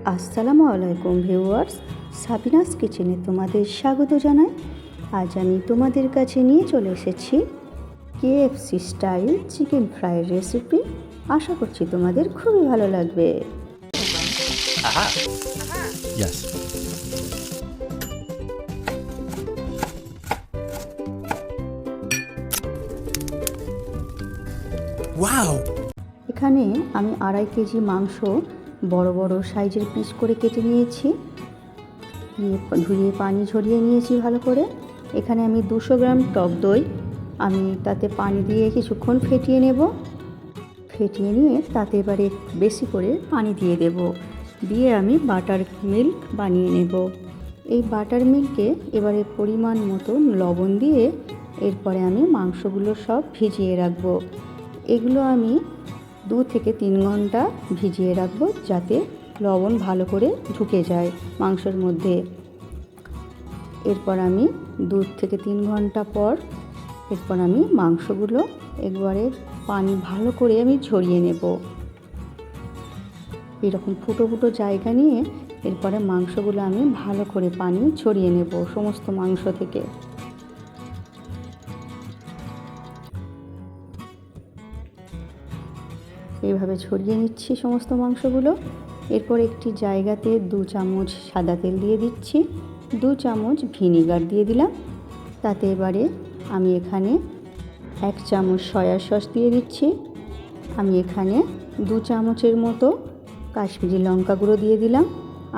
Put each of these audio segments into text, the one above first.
আসসালামু আলাইকুম viewers, Sabinus কিচেনে তোমাদের স্বাগত জানাই। আজ আমি তোমাদের কাছে নিয়ে চলে এসেছি কেএফসি স্টাইল চিকেন ফ্রাইয়ের রেসিপি। আশা করছি তোমাদের খুবই ভালো লাগবে। Aha. Yes. Wow. এখানে আমি 2.5 কেজি মাংস বড় বড় সাইজের পিস করে কেটে নিয়েছি, ধুয়ে পানি ঝরিয়ে নিয়েছি ভালো করে। এখানে আমি 200 গ্রাম টক দই আমি তাতে পানি দিয়ে কিছুক্ষণ ফেটিয়ে নেব। ফেটিয়ে নিয়ে তাতে এবারে বেশি করে পানি দিয়ে দেব, দিয়ে আমি বাটার মিল্ক বানিয়ে নেব। এই বাটার মিল্কে এবারে পরিমাণ মতো লবণ দিয়ে এরপরে আমি মাংসগুলো সব ভিজিয়ে রাখবো। এগুলো আমি 2 থেকে 3 ঘন্টা ভিজিয়ে রাখবো, যাতে লবণ ভালো করে ঢুকে যায় মাংসের মধ্যে। এরপর আমি 2 থেকে 3 ঘন্টা পর এরপর আমি মাংসগুলো একবারে পানি ভালো করে আমি ঝরিয়ে নেব। এরকম ফুটো ফুটো জায়গা নিয়ে এরপরে মাংসগুলো আমি ভালো করে পানি ছড়িয়ে নেব সমস্ত মাংস থেকে। এইভাবে ছড়িয়ে নিচ্ছি সমস্ত মাংসগুলো। এরপর একটি জায়গাতে 2 চামচ সাদা তেল দিয়ে দিচ্ছি, 2 চামচ ভিনিগার দিয়ে দিলাম। তাতে এবারে আমি এখানে 1 চামচ সয়া সস দিয়ে দিচ্ছি। আমি এখানে 2 চামচের মতো কাশ্মীরি লঙ্কা গুঁড়ো দিয়ে দিলাম।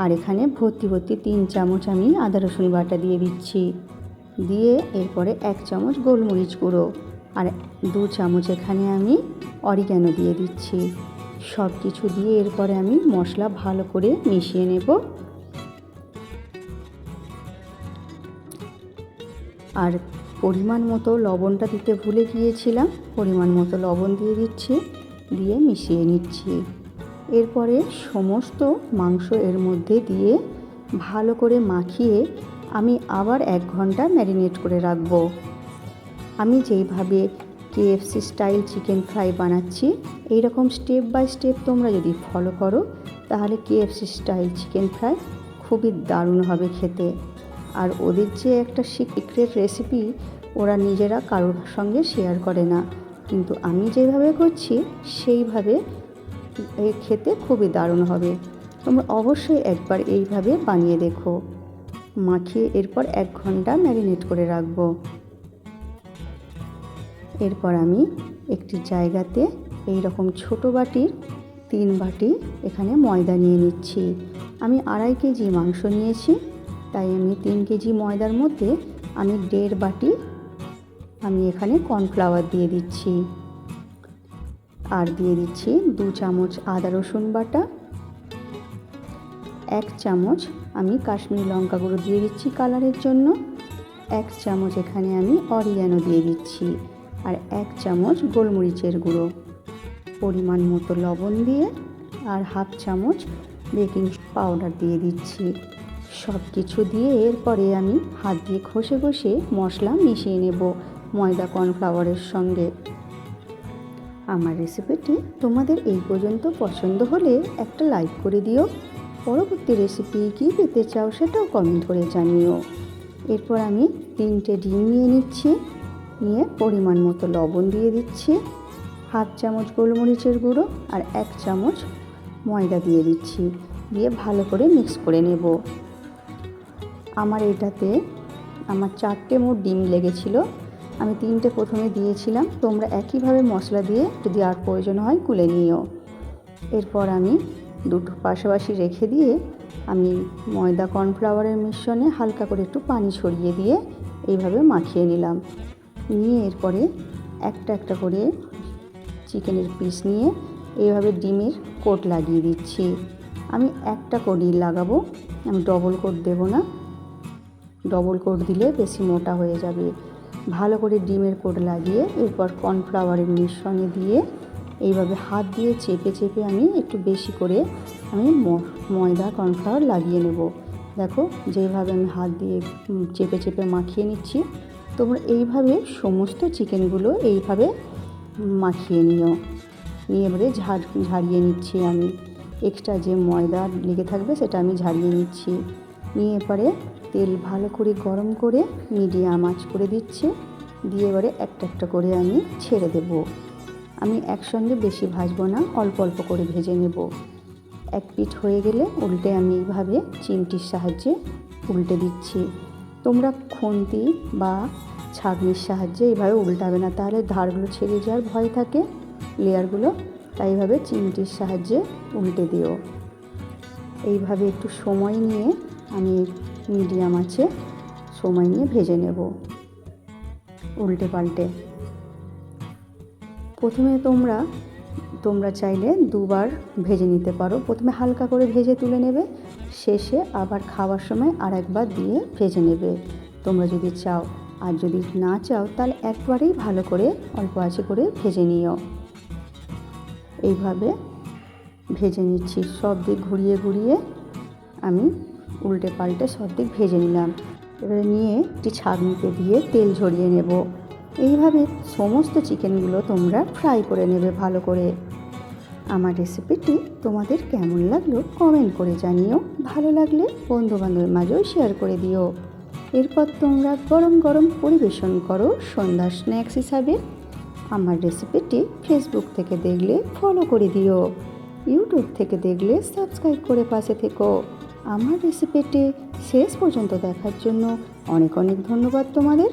আর এখানে ভর্তি 3 চামচ আমি আদা রসুন বাটা দিয়ে দিচ্ছি। দিয়ে এরপরে 1 চামচ গোলমরিচ গুঁড়ো আর 2 চামচ এখানে আমি অরিগ্যানো দিয়ে দিচ্ছি। সব কিছু দিয়ে এরপরে আমি মশলা ভালো করে মিশিয়ে নেব। আর পরিমাণ মতো লবণটা দিতে ভুলে গিয়েছিলাম, পরিমাণ মতো লবণ দিয়ে দিচ্ছি, দিয়ে মিশিয়ে নিচ্ছি। এরপরে সমস্ত মাংস এর মধ্যে দিয়ে ভালো করে মাখিয়ে আমি আবার 1 ঘন্টা ম্যারিনেট করে রাখব। আমি যেইভাবে কেএফসি স্টাইল চিকেন ফ্রাই বানাচ্ছি, এইরকম স্টেপ বাই স্টেপ তোমরা যদি ফলো করো তাহলে কেএফসি স্টাইল চিকেন ফ্রাই খুবই দারুণ হবে খেতে। আর ওদের যে একটা সিক্রেট রেসিপি ওরা নিজেরা কারোর সঙ্গে শেয়ার করে না, কিন্তু আমি যেভাবে করছি সেইভাবে খেতে খুবই দারুণ হবে। তোমরা অবশ্যই একবার এইভাবে বানিয়ে দেখো। মাখিয়ে এরপর 1 ঘন্টা ম্যারিনেট করে রাখবো। এরপর আমি একটি জায়গাতে এই রকম ছোটো বাটির 3 বাটি এখানে ময়দা নিয়ে নিচ্ছি। আমি 2.5 কেজি মাংস নিয়েছি, তাই আমি 3 কেজি ময়দার মধ্যে আমি 1.5 বাটি আমি এখানে কর্নফ্লাওয়ার দিয়ে দিচ্ছি। আর দিয়ে দিচ্ছি 2 চামচ আদা রসুন বাটা, 1 চামচ আমি কাশ্মীরি লঙ্কা গুঁড়ো দিয়ে দিচ্ছি কালারের জন্য, 1 চামচ এখানে আমি অরিগ্যানো দিয়ে দিচ্ছি, আর 1 চামচ গোলমরিচের গুঁড়ো, পরিমাণ মতো লবণ দিয়ে আর 1/2 চামচ বেকিং পাউডার দিয়ে দিচ্ছি। সব কিছু দিয়ে এরপরে আমি হাত দিয়ে ঘষে ঘষে মশলা মিশিয়ে নেব ময়দা কর্নফ্লাওয়ারের সঙ্গে। আমার রেসিপিটি তোমাদের এই পর্যন্ত পছন্দ হলে একটা লাইক করে দিও। পরবর্তী রেসিপি কী পেতে চাও সেটাও কমেন্ট করে জানিও। এরপর আমি 3টে ডিম নিয়ে নিচ্ছি, নিয়ে পরিমাণ মতো লবণ দিয়ে দিচ্ছি, 1/2 চামচ গোলমরিচের গুঁড়ো আর 1 চামচ ময়দা দিয়ে দিচ্ছি, দিয়ে ভালো করে মিক্স করে নেব। আমার এটাতে 4টে মোট ডিম লেগেছিল, আমি 3টে প্রথমে দিয়েছিলাম। তোমরা একইভাবে মশলা দিয়ে যদি আর প্রয়োজন হয় গুলে নিও। এরপর আমি দুটো পাশাপাশি রেখে দিয়ে আমি ময়দা কর্নফ্লাওয়ারের মিশ্রণে হালকা করে একটু পানি ছড়িয়ে দিয়ে এইভাবে মাখিয়ে নিলাম। নিয়ে এরপরে একটা একটা করে চিকেনের পিস নিয়ে এইভাবে ডিমের কোট লাগিয়ে দিচ্ছি। আমি একটা কোটই লাগাবো, আমি ডবল কোট দেব না, ডবল কোট দিলে বেশি মোটা হয়ে যাবে। ভালো করে ডিমের কোট লাগিয়ে এরপর কর্নফ্লাওয়ারের মিশ্রণে দিয়ে এইভাবে হাত দিয়ে চেপে চেপে আমি একটু বেশি করে আমি ময়দা কর্নফ্লাওয়ার লাগিয়ে নেব। দেখো যেভাবে আমি হাত দিয়ে চেপে চেপে মাখিয়ে নিচ্ছি, তোমরা এইভাবে সমস্ত চিকেনগুলো এইভাবে মাখিয়ে নিও। নিয়ে এবারে ঝাড়িয়ে নিচ্ছি আমি। এক্সট্রা যে ময়দা লেগে থাকবে সেটা আমি ঝাড়িয়ে নিচ্ছি। নিয়ে এবারে তেল ভালো করে গরম করে মিডিয়াম আঁচ করে দিচ্ছি। দিয়ে এবারে একটা একটা করে আমি ছেড়ে দেব। আমি একসঙ্গে বেশি ভাজবো না, অল্প অল্প করে ভেজে নেব। এক পিঠ হয়ে গেলে উল্টে আমি এইভাবে চিমটির সাহায্যে উল্টে দিচ্ছি। তোমরা খুন্তি বা ছাঁকনির সাহায্যে এইভাবে উল্টাবে না, তাহলে ধারগুলো ছেড়ে যাওয়ার ভয় থাকে লেয়ারগুলো, তাই এইভাবে চিমটির সাহায্যে উল্টে দিও। এইভাবে একটু সময় নিয়ে আমি মিডিয়াম আঁচে সময় নিয়ে ভেজে নেব উল্টে পাল্টে। প্রথমে তোমরা চাইলে দুবার ভেজে নিতে পারো। প্রথমে হালকা করে ভেজে তুলে নেবে, শেষে আবার খাওয়ার সময় আর একবার দিয়ে ভেজে নেবে তোমরা যদি চাও। আর যদি না চাও তাহলে একবারেই ভালো করে অল্প আঁচে করে ভেজে নিও। এইভাবে ভেজে নিচ্ছি, সব দিক ঘুরিয়ে ঘুরিয়ে আমি উল্টে পাল্টে সব দিক ভেজে নিলাম। এবারে নিয়ে একটি ছাঁকনিতে দিয়ে তেল ঝরিয়ে নেব। এইভাবে সমস্ত চিকেনগুলো তোমরা ফ্রাই করে নেবে ভালো করে। আমার রেসিপিটি তোমাদের কেমন লাগলো কমেন্ট করে জানিও। ভালো লাগলে বন্ধুবান্ধবের মাঝেও শেয়ার করে দিও। এরপর তোমরা গরম গরম পরিবেশন করো সন্ধ্যার স্ন্যাক্স হিসাবে। আমার রেসিপিটি ফেসবুক থেকে দেখলে ফলো করে দিও, ইউটিউব থেকে দেখলে সাবস্ক্রাইব করে পাশে থেকো। আমার রেসিপিটি শেষ পর্যন্ত দেখার জন্য অনেক অনেক ধন্যবাদ তোমাদের।